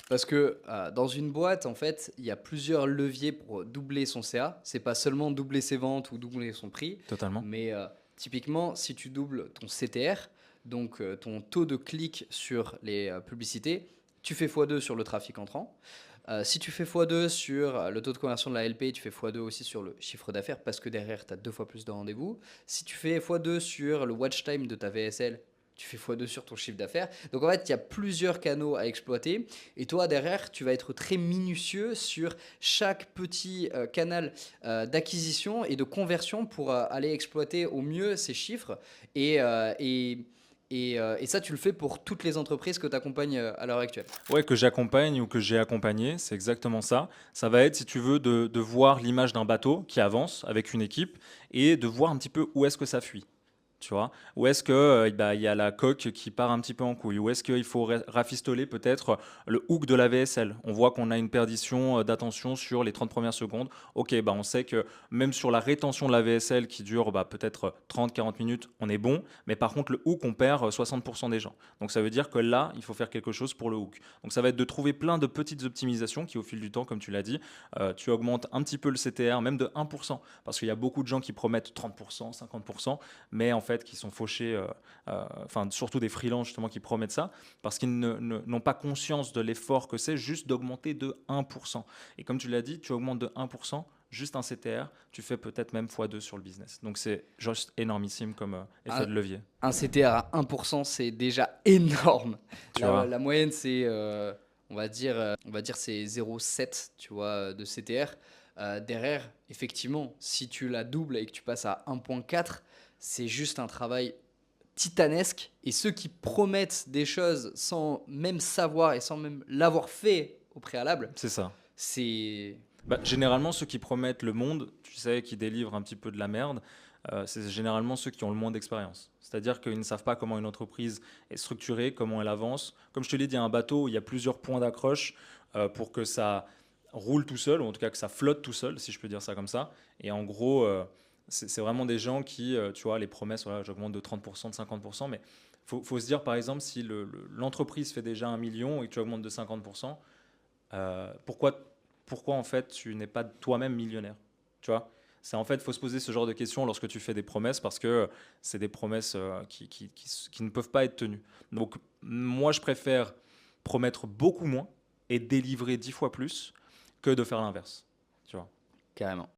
Parce que, dans une boîte, en fait, il y a plusieurs leviers pour doubler son CA. C'est pas seulement doubler ses ventes ou doubler son prix, Totalement. mais, typiquement, si tu doubles ton CTR, donc, ton taux de clic sur les, publicités, tu fais fois 2 sur le trafic entrant. Si tu fais fois 2 sur, le taux de conversion de la LP, tu fais fois 2 aussi sur le chiffre d'affaires parce que derrière, tu as 2 fois plus de rendez-vous. Si tu fais fois 2 sur le watch time de ta VSL, tu fais fois 2 sur ton chiffre d'affaires. Donc en fait, il y a plusieurs canaux à exploiter et toi, derrière, tu vas être très minutieux sur chaque petit canal d'acquisition et de conversion pour aller exploiter au mieux ces chiffres. Et, euh, et, et ça, tu le fais pour toutes les entreprises que tu accompagnes à l'heure actuelle. Ouais, que j'accompagne ou que j'ai accompagné, c'est exactement ça. Ça va être, si tu veux, de voir l'image d'un bateau qui avance avec une équipe et de voir un petit peu où est-ce que ça fuit. Tu vois? Où est-ce que, bah, il y a la coque qui part un petit peu en couille? Où est-ce qu'il faut rafistoler peut-être le hook de la VSL? On voit qu'on a une perdition d'attention sur les 30 premières secondes. Ok, bah, on sait que même sur la rétention de la VSL qui dure bah, peut-être 30-40 minutes, on est bon. Mais par contre, le hook, on perd 60% des gens. Donc ça veut dire que là, il faut faire quelque chose pour le hook. Donc ça va être de trouver plein de petites optimisations qui, au fil du temps, comme tu l'as dit, tu augmentes un petit peu le CTR, même de 1%. Parce qu'il y a beaucoup de gens qui promettent 30%, 50%, mais en fait qui sont fauchés, enfin surtout des freelances justement qui promettent ça, parce qu'ils n'ont pas conscience de l'effort que c'est juste d'augmenter de 1%. Et comme tu l'as dit, tu augmentes de 1%, juste un CTR, tu fais peut-être même x2 sur le business. Donc c'est juste énormissime comme effet Un, de levier, un CTR à 1%, c'est déjà énorme. tu La, vois. la moyenne, c'est, on va dire c'est 0,7, tu vois, de CTR. Derrière, effectivement, si tu la doubles et que tu passes à 1,4, c'est juste un travail titanesque. Et ceux qui promettent des choses sans même savoir et sans même l'avoir fait au préalable, C'est ça. c'est... Bah, généralement, ceux qui promettent le monde, tu sais, qui délivrent un petit peu de la merde, c'est généralement ceux qui ont le moins d'expérience. C'est-à-dire qu'ils ne savent pas comment une entreprise est structurée, comment elle avance. Comme je te l'ai dit, un bateau, il y a plusieurs points d'accroche pour que ça roule tout seul, ou en tout cas que ça flotte tout seul, si je peux dire ça comme ça. Et en gros, c'est vraiment des gens qui, tu vois, les promesses, voilà, j'augmente de 30%, de 50%, mais faut se dire, par exemple, si l'entreprise fait déjà 1 million et que tu augmentes de 50%, pourquoi en fait tu n'es pas toi-même millionnaire? Tu vois? C'est en fait, il faut se poser ce genre de questions lorsque tu fais des promesses parce que c'est des promesses qui ne peuvent pas être tenues. Donc moi, je préfère promettre beaucoup moins et délivrer 10 fois plus que de faire l'inverse. Tu vois? Carrément.